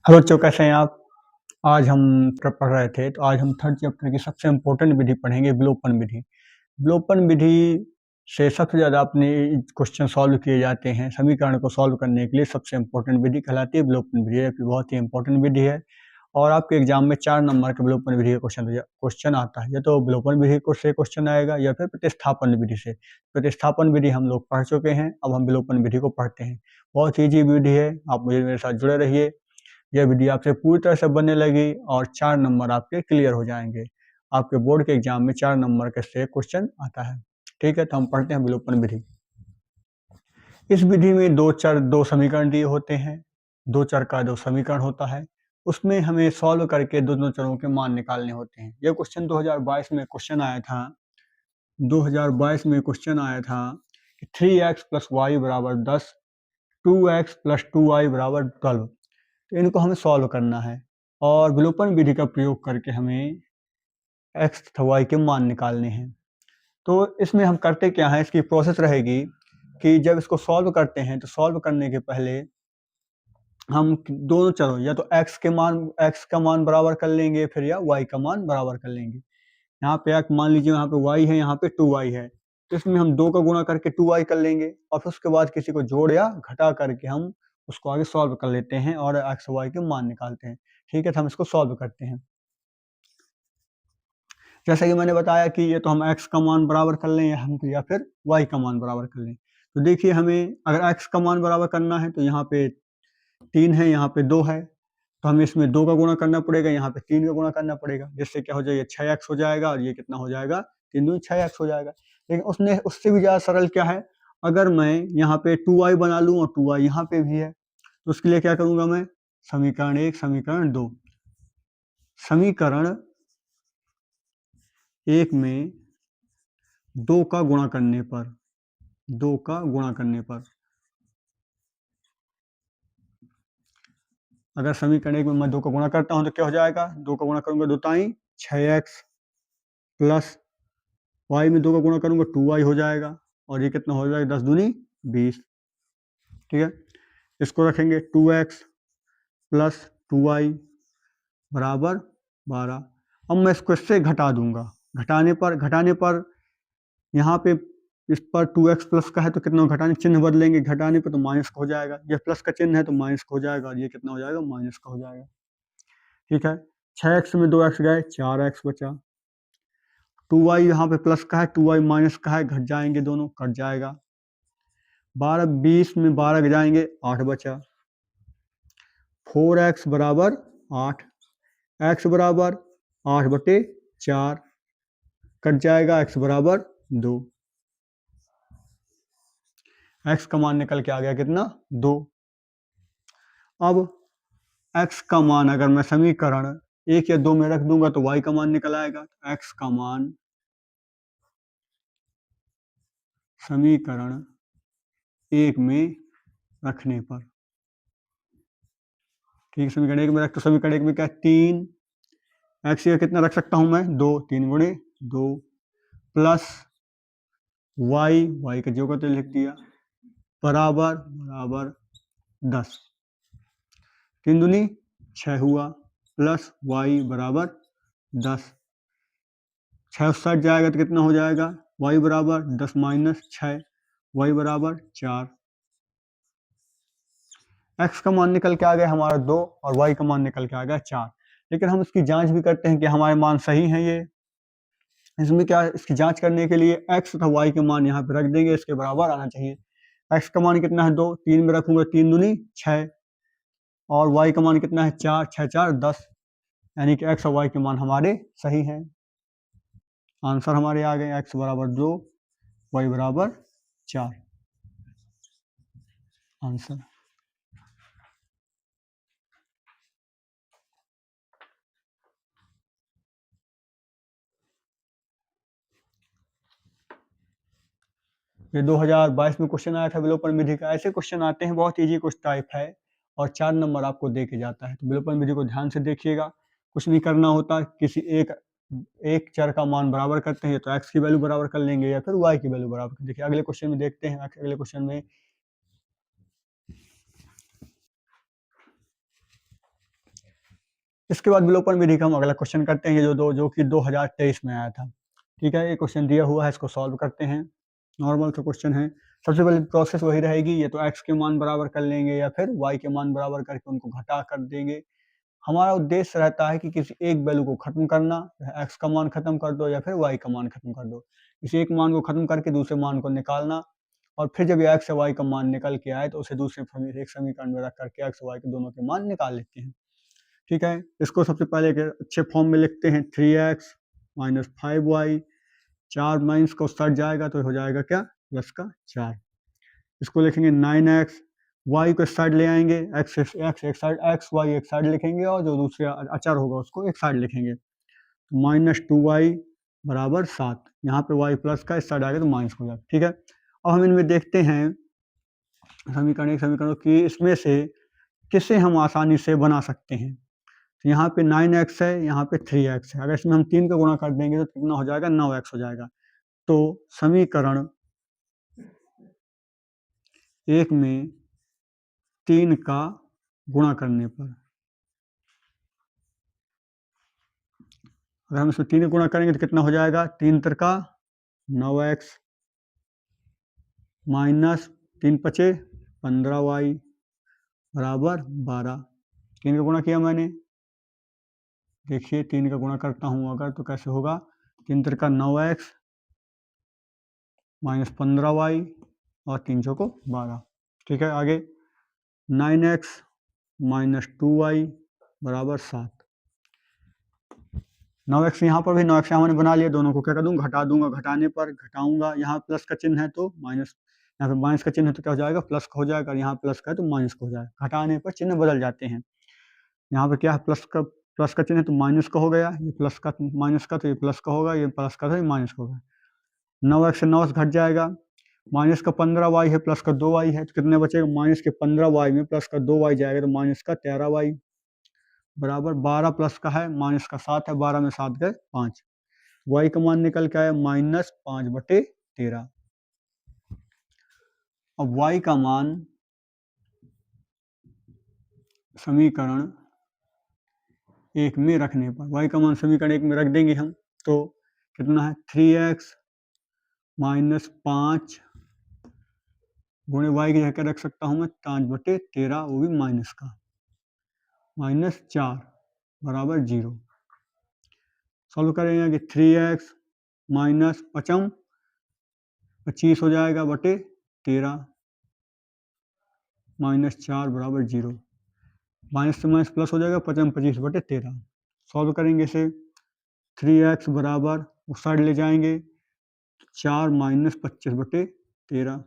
Hello बच्चों, कैसे हैं आप? आज हम पढ़ रहे थे, तो आज हम थर्ड चैप्टर की सबसे इम्पोर्टेंट विधि पढ़ेंगे, विलोपन विधि। विलोपन विधि से सबसे ज़्यादा अपने क्वेश्चन सॉल्व किए जाते हैं। समीकरण को सॉल्व करने के लिए सबसे इम्पोर्टेंट विधि कहलाती है विलोपन विधि। ये बहुत ही इम्पोर्टेंट विधि है और आपके एग्जाम में 4 नंबर के विलोपन विधि का क्वेश्चन आता है। या तो विलोपन विधि को से क्वेश्चन आएगा या फिर प्रतिस्थापन विधि से। प्रतिस्थापन विधि हम लोग पढ़ चुके हैं, अब हम विलोपन विधि को पढ़ते हैं। बहुत ईजी विधि है, आप मेरे साथ जुड़े रहिए। यह विधि आपसे पूरी तरह से बनने लगी और 4 नंबर आपके क्लियर हो जाएंगे। आपके बोर्ड के एग्जाम में 4 नंबर के से क्वेश्चन आता है। ठीक है, तो हम पढ़ते हैं विलोपन विधि। इस विधि में दो समीकरण दिए होते हैं। दो चर का दो समीकरण होता है, उसमें हमें सॉल्व करके दोनों चरों के मान निकालने होते हैं। यह क्वेश्चन 2022 में क्वेश्चन आया था। 2022 में क्वेश्चन आया था कि 3x + y = 10, 2x + 2y = 12। तो इनको हमें सॉल्व करना है और विलोपन विधि का प्रयोग करके हमें x तथा y के मान निकालने हैं। तो इसमें हम करते क्या है, इसकी प्रोसेस रहेगी कि जब इसको सॉल्व करते हैं तो सॉल्व करने के पहले हम दोनों चरों या तो x का मान बराबर कर लेंगे फिर या y का मान बराबर कर लेंगे। यहाँ पे मान लीजिए यहाँ पे y है, यहाँ पे 2y है, तो इसमें हम 2 का गुणा करके 2y कर लेंगे और फिर उसके बाद किसी को जोड़ या घटा करके हम उसको आगे सॉल्व कर लेते हैं और x y के मान निकालते हैं। ठीक है, तो हम इसको सॉल्व करते हैं। जैसा कि मैंने बताया कि ये तो हम x का मान बराबर कर लें या फिर y का मान बराबर कर लें। तो देखिए, हमें अगर x का मान बराबर करना है तो यहाँ पे 3 है, यहाँ पे 2 है, तो हमें इसमें 2 का गुणा करना पड़ेगा, यहाँ पे 3 का गुणा करना पड़ेगा, जिससे क्या हो जाएगा 6x हो जाएगा और ये कितना हो जाएगा 3 दूनी 6x हो जाएगा। लेकिन उससे भी ज़्यादा सरल क्या है, अगर मैं यहाँ पे 2y बना लूँ और 2y यहाँ पे भी है, तो उसके लिए क्या करूँगा मैं, समीकरण 1 समीकरण 2, समीकरण 1 में 2 का गुणा करने पर 2 का गुणा करने पर अगर समीकरण 1 में मैं 2 का गुणा करता हूं तो क्या हो जाएगा, 2 का गुणा करूंगा 2 ताई 6x प्लस y में 2 का गुणा करूंगा 2y हो जाएगा और ये कितना हो जाएगा 10 दूनी 20। ठीक है, इसको रखेंगे 2x प्लस 2y बराबर 12। अब मैं इसको इससे घटा दूंगा, घटाने पर यहाँ पे इस पर 2x प्लस का है तो कितना घटाने चिन्ह बदलेंगे, घटाने पर तो माइनस का हो जाएगा, ये प्लस का चिन्ह है तो माइनस का हो जाएगा और ये कितना हो जाएगा माइनस का हो जाएगा। ठीक है, 6x में 2x गए 4x बचा, 2y यहाँ पे प्लस का है 2y माइनस का है, घट जाएंगे दोनों, कट जाएगा। 20 में 12 जाएंगे 8 बचा, 4x बराबर 8, x बराबर 8/4, कट जाएगा x बराबर 2। x का मान निकल के आ गया कितना 2। अब x का मान अगर मैं समीकरण 1 या 2 में रख दूंगा तो y का मान निकल आएगा। x का मान समीकरण 1 में रखने पर, ठीक, समीकरण 1 में रख तो समीकरण 1 में क्या 3 x का कितना रख सकता हूं मैं 2, 3 गुणे 2 प्लस y का जो का तो लिख दिया बराबर 10, 3 दूनी 6 हुआ प्लस y बराबर 10, 6 60 जाएगा तो कितना हो जाएगा y बराबर 10 माइनस 6, y बराबर 4। x का मान निकल के आ गया हमारा 2 और y का मान निकल के आ गया 4। लेकिन हम इसकी जांच भी करते हैं कि हमारे मान सही हैं ये। इसमें क्या, इसकी जांच करने के लिए x तथा y के मान यहाँ पे रख देंगे, इसके बराबर आना चाहिए। x का मान कितना है 2, 3 में रखूंगा 3 दूनी 6 और y का मान कितना है 4, 6 4 10, यानी कि x और y के मान हमारे सही हैं। आंसर हमारे आ गए x बराबर 2, y बराबर 4। आंसर ये 2022 में क्वेश्चन आया था विलोपन विधि का। ऐसे क्वेश्चन आते हैं, बहुत इजी कुछ टाइप है और 4 नंबर आपको दे के जाता है। तो विलोपन विधि को ध्यान से देखिएगा, कुछ नहीं करना होता, किसी एक चर का मान बराबर करते हैं तो x की वैल्यू बराबर कर लेंगे या फिर y की वैल्यू बराबर। देखिए अगले क्वेश्चन में देखते हैं, अगले क्वेश्चन में इसके बाद विलोपन विधि का हम अगला क्वेश्चन करते हैं, जो कि 2023 में आया था। ठीक है, ये क्वेश्चन दिया हुआ है, इसको सॉल्व करते हैं। नॉर्मल सा क्वेश्चन है। सबसे पहले प्रोसेस वही रहेगी, ये तो x के मान बराबर कर लेंगे या फिर y के मान बराबर करके उनको घटा कर देंगे। हमारा उद्देश्य रहता है कि किसी एक वैल्यू को खत्म करना, x का मान खत्म कर दो या फिर y का मान खत्म कर दो। किसी एक मान को खत्म करके दूसरे मान को निकालना, और फिर जब x या y का मान निकल के आए तो उसे दूसरे एक समीकरण में रख करके x y के दोनों के मान निकाल लेते हैं। ठीक है, इसको सबसे पहले एक अच्छे फॉर्म में लिखते हैं, 3x माइनस 5y, 4 माइनस को सट जाएगा तो हो जाएगा क्या, प्लस का 4। इसको लिखेंगे 9x, y को साइड ले आएंगे, x एक साइड, x y एक साइड लिखेंगे और जो दूसरा अचर होगा उसको एक साइड लिखेंगे। तो माइनस 2y बराबर 7। यहाँ पे y प्लस का इस साइड आएगा तो माइनस हो जाएगा। ठीक है, अब हम इनमें देखते हैं समीकरणों की, इसमें से किसे हम आसानी से बना सकते हैं। तो यहाँ पे 9x है, यहाँ पे 3x है। अगर इसमें हम 3 का गुणा कर देंगे तो कितना हो जाएगा, 9x हो जाएगा। तो समीकरण 1 में 3 का गुणा करने पर, अगर हम इसमें 3 का गुणा करेंगे तो कितना हो जाएगा, 3 त्रिका 9x माइनस 3 पचे 15y बराबर 12। 3 का गुणा किया मैंने, देखिए 3 का गुणा करता हूँ अगर तो कैसे होगा, 3 त्रिका 9x माइनस 15y और 3 चौको 12। ठीक है, आगे 9x माइनस 2y बराबर 7। 9x यहाँ पर भी 9x हमने बना लिया, दोनों को क्या कर दूंगा, घटा दूंगा, घटाने पर घटाऊंगा, यहाँ प्लस का चिन्ह है तो माइनस, यहाँ पे माइनस का चिन्ह है तो क्या हो जाएगा, प्लस का हो जाएगा, और यहाँ प्लस का है तो माइनस का हो जाएगा। घटाने पर चिन्ह बदल जाते हैं। यहाँ पे क्या है, प्लस का चिन्ह है तो माइनस का हो गया, ये प्लस का माइनस का तो ये प्लस का होगा, ये प्लस का तो ये माइनस का होगा। 9x से 9x घट जाएगा, माइनस का 15y है, प्लस का 2y है, तो कितने बचेगा, माइनस के 15y में प्लस का 2y जाएगा तो माइनस का 13y बराबर 12, प्लस का है, माइनस का 7 है, 12 में 7 गए 5। y का मान निकल के आया माइनस 5/13। अब y का मान समीकरण 1 में रखने पर, y का मान समीकरण 1 में रख देंगे हम, तो कितना है, 3x माइनस 5 गुणे y की जगह रख सकता हूँ मैं 5/13, वो भी माइनस का, माइनस 4 बराबर 0। सॉल्व करेंगे कि 3x माइनस 5 25 हो जाएगा बटे 13 माइनस 4 बराबर 0। माइनस से माइनस प्लस हो जाएगा, 5 25/13। सॉल्व करेंगे इसे, 3x बराबर उस साइड ले जाएंगे, 4 माइनस 25/13।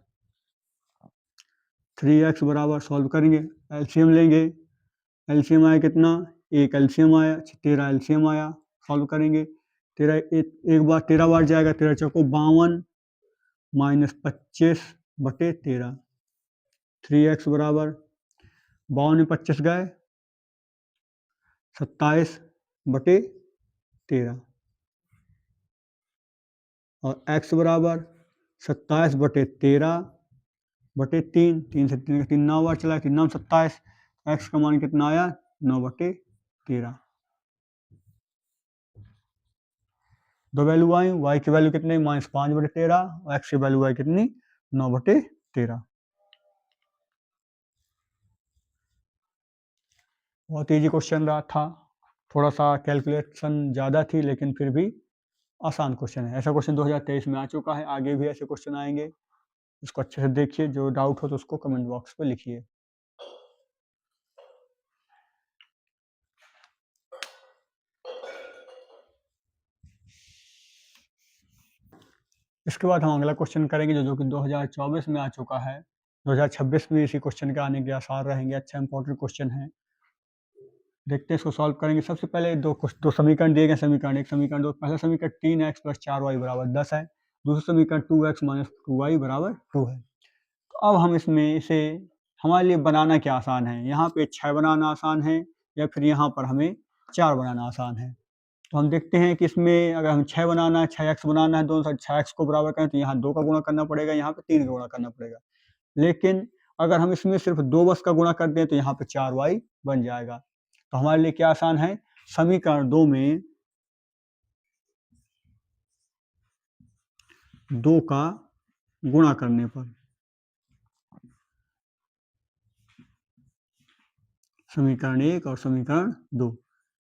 3x बराबर सॉल्व करेंगे, एलसीएम लेंगे, एलसीएम आया कितना, एक एलसीएम आया, 13 एलसीएम आया। सॉल्व करेंगे, 13 एक बार 13 बार जाएगा, 13 चौको 52 माइनस 25/13। 3x बराबर 52 में 25 गए 27/13 और x बराबर 27/13/3, 3 से 3 9 बार चला, 3 9 27, x का मान कितना आया, 9/13। दो वैल्यू आई, y की वैल्यू कितनी, -5/13, और x की वैल्यू आई कितनी, 9/13। बहुत ईजी क्वेश्चन रहा था, थोड़ा सा कैलकुलेशन ज़्यादा थी लेकिन फिर भी आसान क्वेश्चन है। ऐसा क्वेश्चन 2023 में आ चुका है, आगे भी ऐसे क्वेश्चन आएंगे, इसको अच्छे से देखिए, जो डाउट हो तो उसको कमेंट बॉक्स पे लिखिए। इसके बाद हम अगला क्वेश्चन करेंगे जो कि 2024 में आ चुका है। 2026 में इसी क्वेश्चन के आने के आसार रहेंगे, अच्छा इंपॉर्टेंट क्वेश्चन है। देखते हैं इसको सॉल्व करेंगे। सबसे पहले दो समीकरण दिए गए, समीकरण एक, समीकरण दो। पहला समीकरण 3x + 4y बराबर 10 है, दूसरा समीकरण 2x - 2y बराबर 2 है। तो अब हम इसमें इसे, हमारे लिए बनाना क्या आसान है, यहाँ पे 6 बनाना आसान है या फिर यहाँ पर हमें 4 बनाना आसान है। तो हम देखते हैं कि इसमें अगर हम 6 बनाना है, 6x बनाना है, दोनों साइड 6x को बराबर करें तो यहाँ 2 का गुणा करना पड़ेगा, यहाँ पे 3 का गुणा करना पड़ेगा। लेकिन अगर हम इसमें सिर्फ 2 बस का गुणा कर दें तो यहाँ पे 4y बन जाएगा। तो हमारे लिए क्या आसान है, समीकरण 2 में 2 का गुणा करने पर, समीकरण 1 और समीकरण 2,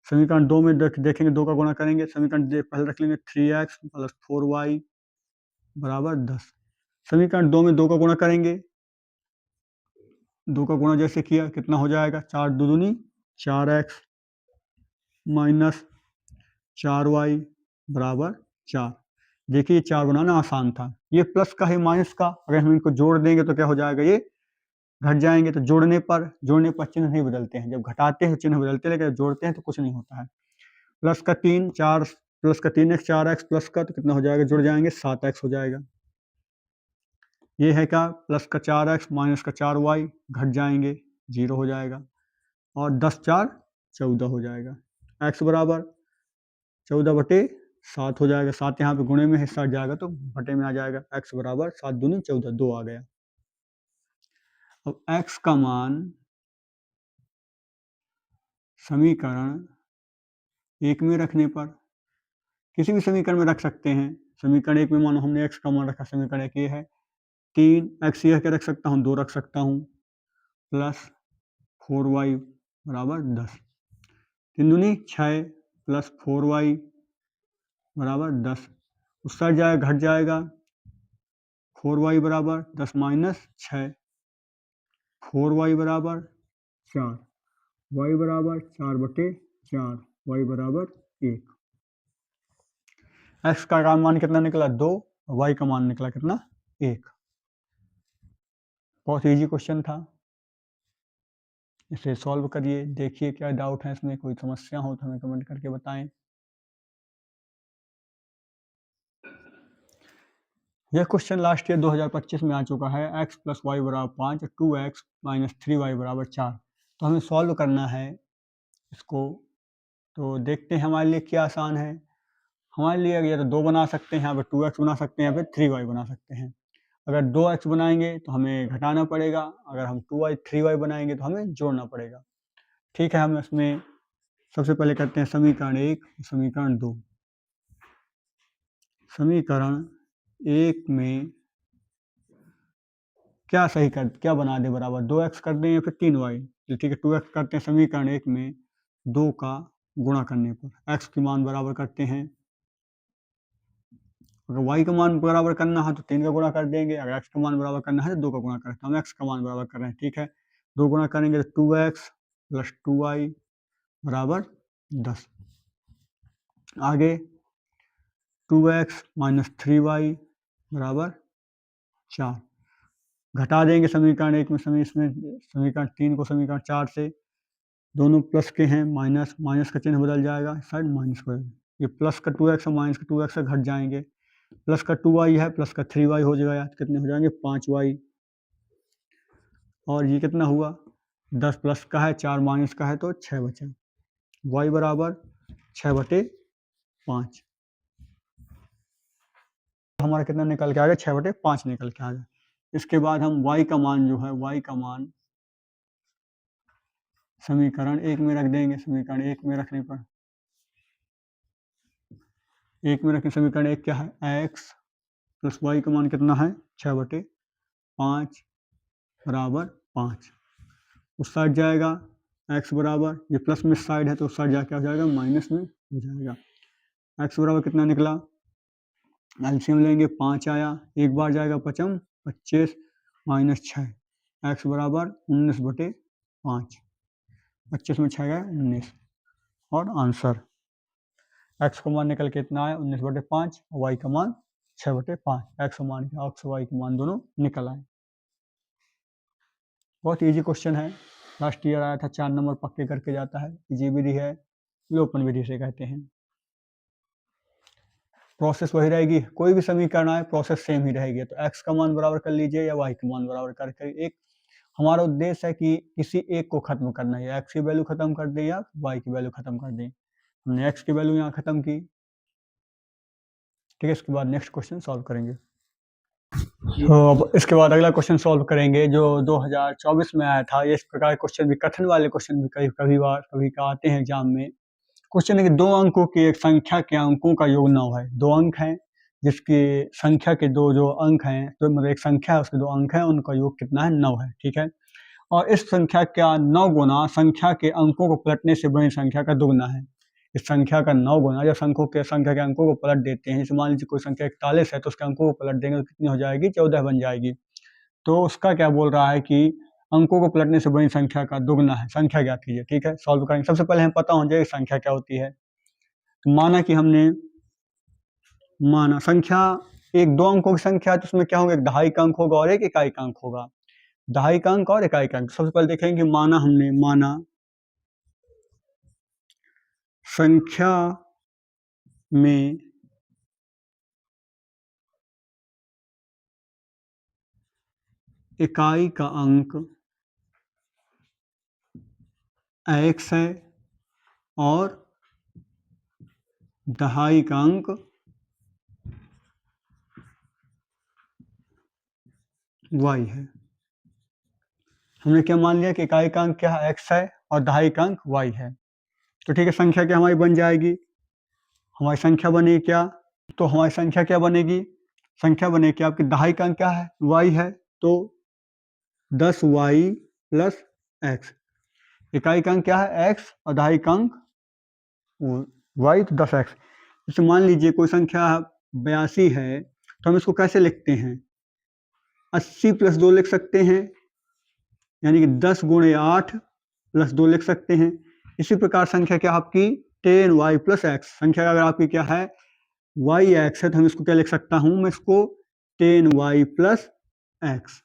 समीकरण 2 में देखेंगे 2 का गुणा करेंगे, समीकरण पहले रख लेंगे 3x + 4y = 10। समीकरण 2 में 2 का गुणा करेंगे, 2 का गुणा जैसे किया कितना हो जाएगा, 4 दूनी 4x माइनस 4y = 4। देखिए 4 बनाना आसान था, ये प्लस का है माइनस का, अगर हम इनको जोड़ देंगे तो क्या हो जाएगा, ये घट जाएंगे। तो जोड़ने पर चिन्ह नहीं बदलते हैं, जब घटाते हैं चिन्ह बदलते हैं, लेकिन जब जोड़ते हैं तो कुछ नहीं होता है। प्लस का 3 4 प्लस का 3x 4x प्लस का तो कितना हो जाएगा, जुड़ जाएंगे 7x हो जाएगा। ये है क्या, प्लस का 4x माइनस का 4y घट जाएंगे 0 हो जाएगा, और 10 4 14 हो जाएगा। x बराबर 14/7 हो जाएगा, 7 यहाँ पे गुणे में हिस्सा जाएगा तो बटे में आ जाएगा, x बराबर 7 दूनी 14, 2 आ गया। अब x का मान समीकरण 1 में रखने पर, किसी भी समीकरण में रख सकते हैं। समीकरण 1 में मानो हमने x का मान रखा, समीकरण 1 ये है 3x यह क्या रख सकता हूँ, 2 रख सकता हूँ, प्लस 4y = 10, 3 दूनी 6 प्लस 4y = 10, उस साइड जाएगा घट जाएगा, 4y = 10 minus 6, 4y = 4, y = 4/4, y = 1। x का मान कितना निकला 2, y का मान निकला कितना 1। बहुत इजी क्वेश्चन था, इसे सॉल्व करिए, देखिए क्या डाउट है इसमें, कोई समस्या हो तो हमें कमेंट करके बताएं। यह क्वेश्चन लास्ट ईयर 2025 में आ चुका है, x + y = 5, 2x - 3y = 4। तो हमें सॉल्व करना है इसको, तो देखते हैं हमारे लिए क्या आसान है। हमारे लिए या तो 2 बना सकते हैं, यहाँ पे 2x बना सकते हैं, यहाँ पे 3y बना सकते हैं। अगर 2x बनाएंगे तो हमें घटाना पड़ेगा, अगर हम 3y बनाएंगे तो हमें जोड़ना पड़ेगा। ठीक है, हम इसमें सबसे पहले करते हैं समीकरण 1, समीकरण 2। समीकरण 1 में क्या बना दे बराबर, 2x कर दें या फिर 3y, तो ठीक है 2x करते हैं समीकरण 1 में 2 का गुणा करने पर, x की मान बराबर करते हैं, अगर y का मान बराबर करना है तो 3 का गुणा कर देंगे, अगर x का मान बराबर करना है तो 2 का गुणा करते हैं, हम x का मान बराबर कर रहे हैं। ठीक है, 2 गुणा करेंगे तो 2x + 2y = 10, आगे 2x - 3y = 4, घटा देंगे समीकरण 1 में समीकरण 3 को समीकरण 4 से, दोनों प्लस के हैं, माइनस का चिन्ह बदल जाएगा, साइड माइनस को, ये प्लस का 2x और माइनस का 2x घट जाएंगे, प्लस का 2y है प्लस का 3y हो जाएगा, कितने हो जाएंगे 5y, और ये कितना हुआ 10 प्लस का है 4 माइनस का है तो 6 बचा, y = 6/5, हमारा कितना निकल के आ गया 6/5 निकल के आ गया। इसके बाद हम y का मान जो है, y का मान समीकरण 1 में रख देंगे, समीकरण 1 में रखने पर, 1 में रखें समीकरण 1 क्या है, x + y का मान कितना है 6/5 = 5, उस साइड जाएगा x बराबर, ये प्लस में साइड है तो उस साइड जाके क्या हो जाएगा माइनस में हो जाएगा, x बराबर कितना निकला, एलसीएम लेंगे 5 आया, एक बार जाएगा 5 25 माइनस 6, x बराबर 19/5, 25 में 6 गया 19, और आंसर x का मान निकल के इतना आया 19/5, y का मान 6/5, x मान x y के मान दोनों निकल आए। बहुत इजी क्वेश्चन है, लास्ट ईयर आया था, 4 नंबर पक्के करके जाता है, इजी विधि है, विलोपन विधि से कहते हैं। प्रोसेस वही रहेगी, कोई भी समीकरण आए प्रोसेस सेम ही रहेगी, तो x का मान बराबर कर लीजिए या y का मान बराबर करके, एक हमारा उद्देश्य है कि किसी एक को खत्म करना है, x की वैल्यू खत्म कर दें या y की वैल्यू खत्म कर दें, हमने x की वैल्यू यहाँ खत्म की। ठीक है, इसके बाद नेक्स्ट क्वेश्चन सॉल्व करेंगे। तो अब इसके बाद अगला क्वेश्चन सॉल्व करेंगे जो 2024 में आया था। ये इस प्रकार क्वेश्चन भी, कठिन वाले क्वेश्चन भी कभी का आते हैं एग्जाम में, क्वेश्चन है कि दो अंकों की एक संख्या के अंकों का योग 9 है। दो अंक हैं जिसकी संख्या के दो जो अंक हैं, तो मतलब एक संख्या है उसके दो अंक हैं, उनका योग कितना है? 9 है। ठीक है, और इस संख्या का 9 गुना संख्या के अंकों को पलटने से बनी संख्या का दुगना है। इस संख्या का 9 गुना जब संख्या के अंकों को पलट देते हैं, जैसे मान लीजिए कोई संख्या 41 है तो उसके अंकों को पलट देंगे तो कितनी हो जाएगी? 14 बन जाएगी। तो उसका क्या बोल रहा है कि अंकों को पलटने से बनी संख्या का दुगना है। संख्या ज्ञात कीजिए। ठीक है, सॉल्व करेंगे। सबसे पहले हमें पता होना चाहिए संख्या क्या होती है। तो माना संख्या एक दो अंकों की संख्या है तो उसमें क्या होगा? एक दहाई का अंक होगा और एक इकाई का अंक होगा। दहाई का अंक और इकाई का अंक। सबसे पहले देखेंगे माना संख्या में इकाई का अंक x है और दहाई का अंक y है। हमने क्या मान लिया कि इकाई का अंक क्या है? x है और दहाई का अंक y है। तो ठीक है, संख्या क्या हमारी बन जाएगी? हमारी संख्या बनेगी क्या? तो हमारी संख्या क्या बनेगी? संख्या बनेगी आपकी दहाई का अंक क्या है? y है, तो 10y प्लस x। इकाई का अंक क्या है? x और दहाई का अंक y, तो 10x। जैसे मान लीजिए कोई संख्या 82 है तो हम इसको कैसे लिखते हैं? 80 प्लस 2 लिख सकते हैं, यानी कि 10 गुणे 8 प्लस 2 लिख सकते हैं। इसी प्रकार संख्या क्या आपकी 10y प्लस एक्स। संख्या अगर आपकी क्या है? yx है तो हम इसको क्या लिख सकता हूं? मैं इसको 10y प्लस एक्स।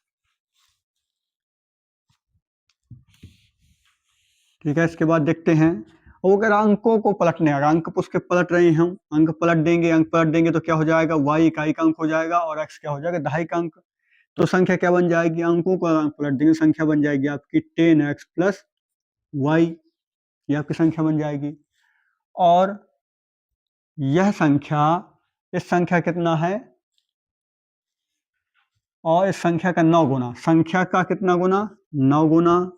ठीक है, इसके बाद देखते हैं और अगर अंकों को पलटने, अगर अंक उसके पलट रहे हैं, हम अंक पलट देंगे तो क्या हो जाएगा? y इकाई का अंक हो जाएगा और x क्या हो जाएगा? दहाई का अंक। तो संख्या क्या बन जाएगी? अंकों को अंक पलट देंगे, संख्या बन जाएगी आपकी 10x प्लस y। ये आपकी संख्या बन जाएगी। और यह संख्या, इस संख्या कितना है? और इस संख्या का 9 गुना। संख्या का कितना गुना? 9 गुना।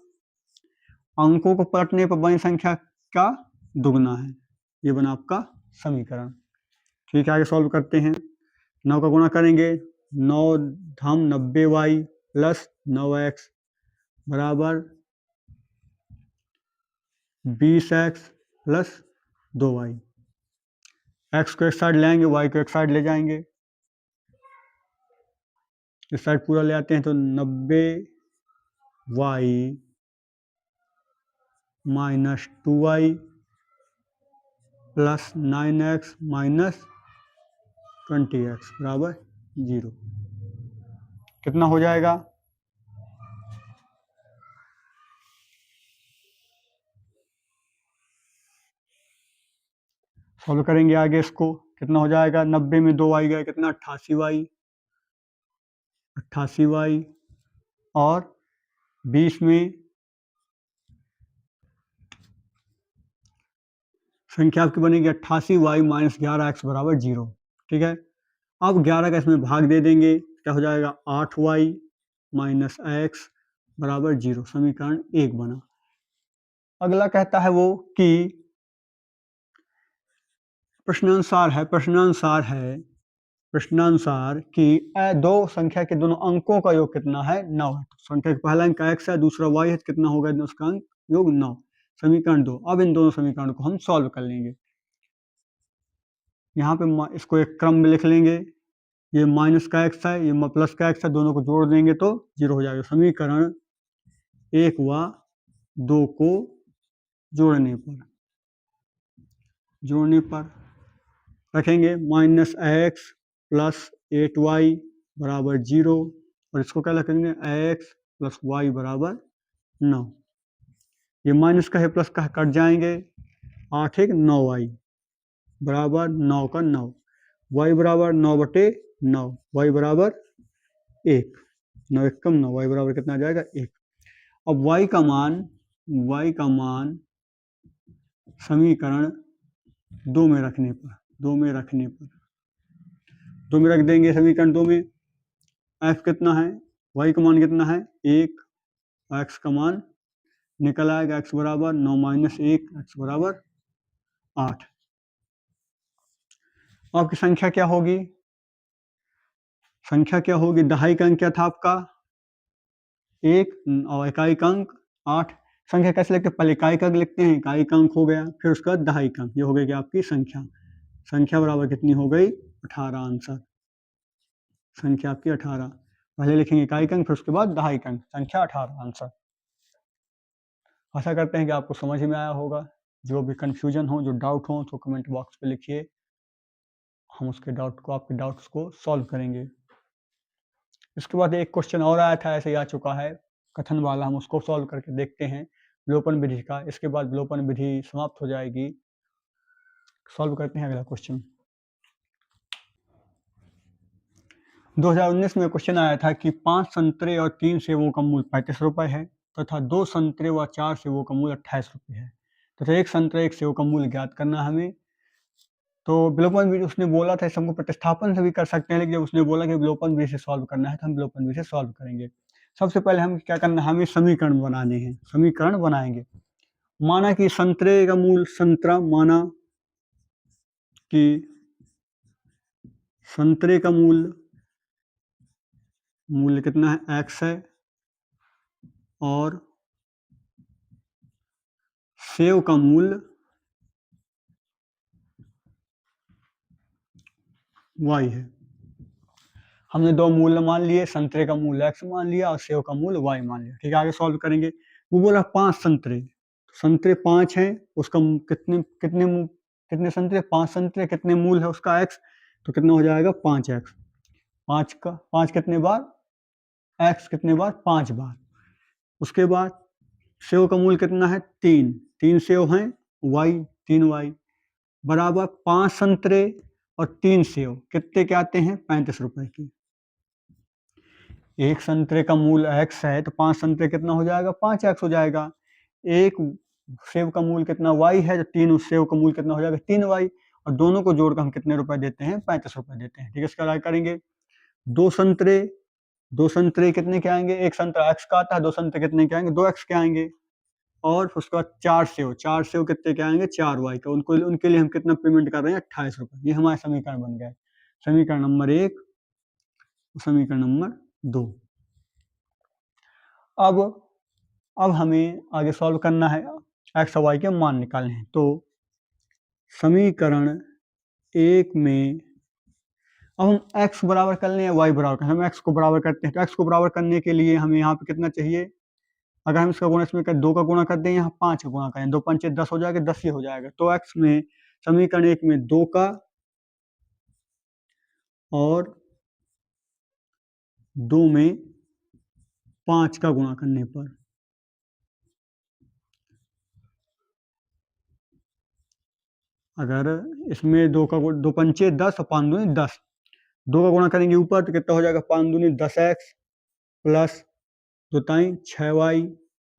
अंकों को पलटने पर बनी संख्या का दुगना है। ये बना आपका समीकरण। ठीक है, आगे सॉल्व करते हैं। 9 का गुणा करेंगे, 9 धम 90y प्लस 9x बराबर 20x प्लस 2y। x को एक साइड ले आएंगे, y को एक साइड ले जाएंगे। इस साइड पूरा ले आते हैं तो 90y minus 2y plus 9x minus 20x बराबर 0। कितना हो जाएगा? सॉल्व करेंगे आगे इसको। कितना हो जाएगा? 90 में 2y गए, कितना? 88y और 20 में संख्या आपकी बनेगी 88y माइनस 11x बराबर 0। ठीक है, अब 11 का इसमें भाग दे देंगे, क्या हो जाएगा? 8y माइनस x बराबर 0। समीकरण 1 बना। अगला कहता है वो कि प्रश्नानुसार कि दो संख्या के दोनों अंकों का योग कितना है? 9 है। तो संख्या का पहला अंक x है, दूसरा y है, कितना होगा उसका अंक योग? 9। समीकरण 2। अब इन दोनों समीकरणों को हम सॉल्व कर लेंगे। यहाँ पे इसको एक क्रम में लिख लेंगे। ये माइनस का x है, ये प्लस का x है, दोनों को जोड़ देंगे तो 0 हो जाएगा। समीकरण 1 व 2 को जोड़ने पर रखेंगे माइनस x प्लस 8y बराबर 0 और इसको क्या रखेंगे? x प्लस y बराबर 9। ये माइनस का है प्लस का कट जाएंगे, 8 1 9y बराबर 9 का 9, y बराबर 9/9, y बराबर 1, 9 1 कम 9, y बराबर कितना आ जाएगा? 1। अब y का मान समीकरण 2 में रख देंगे। समीकरण 2 में f कितना है? y का मान कितना है? 1। x का मान निकल आएगा x बराबर 9 माइनस 1, x बराबर 8। आपकी संख्या क्या होगी? संख्या क्या होगी? दहाई का अंक क्या था आपका? 1 और इकाई का अंक 8। संख्या कैसे लिखते हैं? पहले इकाई का अंक लिखते हैं, इकाई का अंक हो गया, फिर उसके बाद दहाई का अंक। ये हो गई आपकी संख्या। संख्या बराबर कितनी हो गई? 18 आंसर। संख्या आपकी 18। पहले लिखेंगे इकाई का अंक, फिर उसके बाद दहाई का अंक। संख्या 18 आंसर। आशा करते हैं कि आपको समझ में आया होगा। जो भी कंफ्यूजन हो, जो डाउट हो, तो कमेंट बॉक्स पे लिखिए। हम उसके डाउट को, आपके डाउट्स को सॉल्व करेंगे। इसके बाद एक क्वेश्चन और आया था, ऐसे ही आ चुका है कथन वाला, हम उसको सॉल्व करके देखते हैं विलोपन विधि का। इसके बाद विलोपन विधि समाप्त हो जाएगी। सॉल्व करते हैं अगला क्वेश्चन। 2019 में क्वेश्चन आया था कि 5 संतरे और 3 सेबों का मूल्य 35 रुपये है तथा 2 संतरे व 4 सेबों का मूल्य 28 रुपये है तथा 1 संतरे 1 सेब का मूल्य ज्ञात करना है हमें। तो विलोपन विधि उसने बोला था, इस हमको प्रतिस्थापन से भी कर सकते हैं, लेकिन जब उसने बोला कि विलोपन विधि से सॉल्व करना है तो हम विलोपन विधि से सॉल्व करेंगे। सबसे पहले हम क्या करना है, हमें समीकरण बनाने हैं। समीकरण बनाएंगे। माना कि संतरे का मूल संतरा, माना कि संतरे का मूल्य कितना है? x है और सेब का मूल्य y है। हमने दो मूल्य मान लिए, संतरे का मूल्य x मान लिया और सेब का मूल्य y मान लिया। ठीक है, आगे सॉल्व करेंगे। वो बोला 5 संतरे, संतरे 5 हैं, उसका कितने कितने कितने संतरे? 5 संतरे, कितने मूल है उसका? x, तो कितना हो जाएगा? 5x। 5 का 5 कितने बार? x कितने बार? 5 बार। उसके बाद सेब का मूल्य कितना है? 3 सेब हैं, y 3y बराबर 5 संतरे और 3 सेब कितने के आते हैं? 35 रुपए की। एक संतरे का मूल्य x है तो 5 संतरे कितना हो जाएगा? 5x हो जाएगा। एक सेब का मूल्य कितना? y है, तो 3 सेब का मूल्य कितना हो जाएगा? 3y। और दोनों को जोड़कर हम कितने रुपए देते हैं? 35 रुपए देते हैं। ठीक है, इसका करेंगे। दो संतरे कितने के आएंगे? एक संतरा x का आता है, दो संतरे कितने के आएंगे? 2x के आएंगे। और उसके बाद 4 सेब कितने के आएंगे? 4y का। उनके लिए हम कितना पेमेंट कर रहे हैं? 28 रुपए। ये हमारा समीकरण बन गया। समीकरण नंबर 1, समीकरण नंबर 2। अब हमें आगे सॉल्व करना है, x और y के मान निकालने हैं। तो समीकरण 1 में अब हम x बराबर कर लें या y बराबर कर, हम x को बराबर करते हैं। तो x को बराबर करने के लिए हमें यहाँ पे कितना चाहिए? अगर हम इसका गुणा इसमें कर 2 का गुणा कर दें, यहाँ 5 का गुणा करें, 2 पंचे 10 हो जाएगा, 10 ही हो जाएगा। तो x में समीकरण 1 में 2 का और 2 में 5 का गुणा करने पर अगर इसमें 2 पंचे 10 और 5 दूनी 10, 2 का गुणा करेंगे ऊपर तो कितना हो जाएगा? 5 दूनी 10x प्लस 2 ताई 6y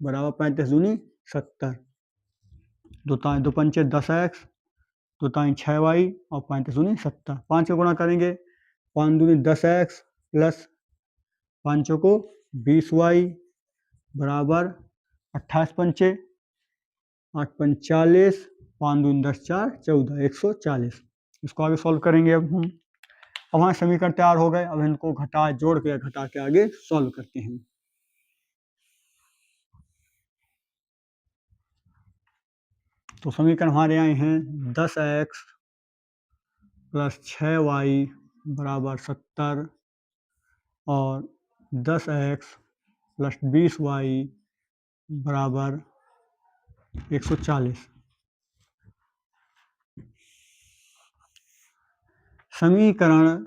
बराबर 35 दूनी 70। 2 पंचे 10x, 2 ताई 6y और 35 दूनी 70। 5 का गुणा करेंगे, 5 दूनी 10x प्लस 5 को 20y बराबर 28 पंचे 8 45, 5 दूनी 10 4 14, 140। इसको आगे सॉल्व करेंगे। अब हमारे समीकरण तैयार हो गए। अब इनको जोड़ के घटा के आगे सॉल्व करते हैं। तो समीकरण हमारे आए हैं 10x प्लस 6y बराबर 70 और 10x प्लस 20y बराबर 140। समीकरण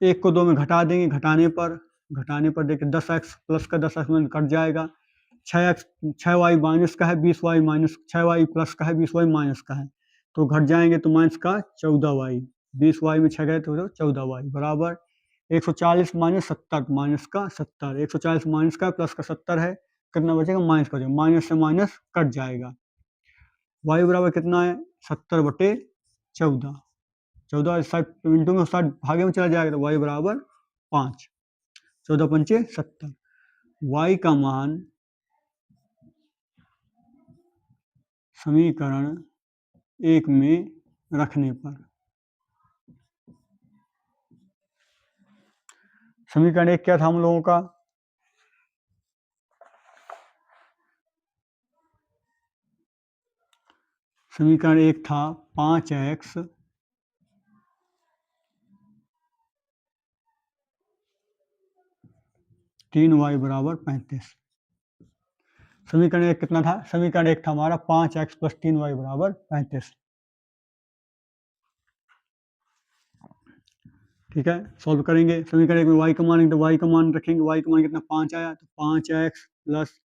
1 को 2 में घटा देंगे, घटाने पर देखिए 10x प्लस का 10x में कट जाएगा। 6y माइनस का है, 20y माइनस 6y प्लस का है, 20y माइनस का है, तो घट जाएंगे तो माइनस का 14y, 20y में 6 गए तो 14y बराबर 140 माइनस 70, माइनस का 70, 140 माइनस का प्लस का 70 है, कितना बचेगा? माइनस का, माइनस से माइनस कट जाएगा। y बराबर कितना है? 70/14, 14 इंटू में 60 भागे में चला जाएगा तो y बराबर 5, 14 पंचे 70। y का मान समीकरण 1 में रखने पर। समीकरण 1 क्या था हम लोगों का? समीकरण 1 था 5x 3y बराबर 35। समीकरण 1 कितना था? समीकरण 1 था हमारा 5x + 3y बराबर 35। ठीक है, सॉल्व करेंगे। समीकरण 1 में y का मान, तो y का मान रखेंगे। y का मान कितना? 5 आया, तो 5x +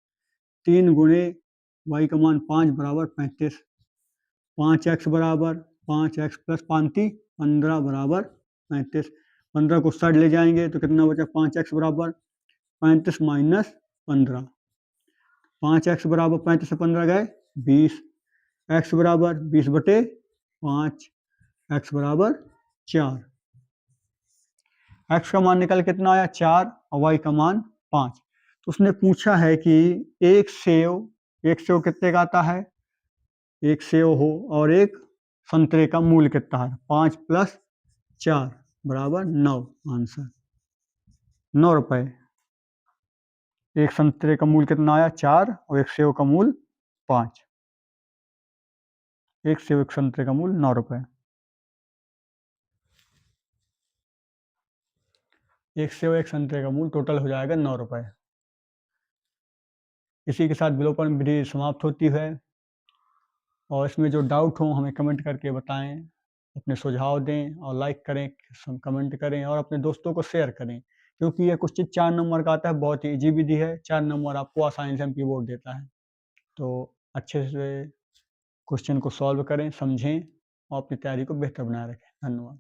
3 गुणे y का मान 5 बराबर 35। 5x बराबर 5x + 5 15 बराबर 35। 15 को साइड ले जाएंगे तो कितना बचा? 5x बराबर 35 माइनस 15। 5x बराबर 35 से 15 गए 20। x बराबर 20/5, x बराबर 4। x का मान निकल कितना आया? 4 और y का मान 5। तो उसने पूछा है कि एक सेव कितने का आता है? एक सेव हो और एक संतरे का मूल्य कितना है? 5 + 4 बराबर 9। आंसर 9 रुपए। एक संतरे का मूल्य कितना आया? 4 और एक सेव का मूल्य 5। एक सेव एक संतरे का मूल्य 9 रुपए। एक सेव एक संतरे का मूल्य टोटल हो जाएगा 9 रुपए। इसी के साथ विलोपन विधि समाप्त होती है। और इसमें जो डाउट हो हमें कमेंट करके बताएं, अपने सुझाव दें और लाइक करें, कमेंट करें और अपने दोस्तों को शेयर करें, क्योंकि ये क्वेश्चन 4 नंबर का आता है। बहुत ही इजी विधि है। 4 नंबर आपको आसानी से एमपी बोर्ड देता है। तो अच्छे से क्वेश्चन को सॉल्व करें, समझें और अपनी तैयारी को बेहतर बनाए रखें। धन्यवाद।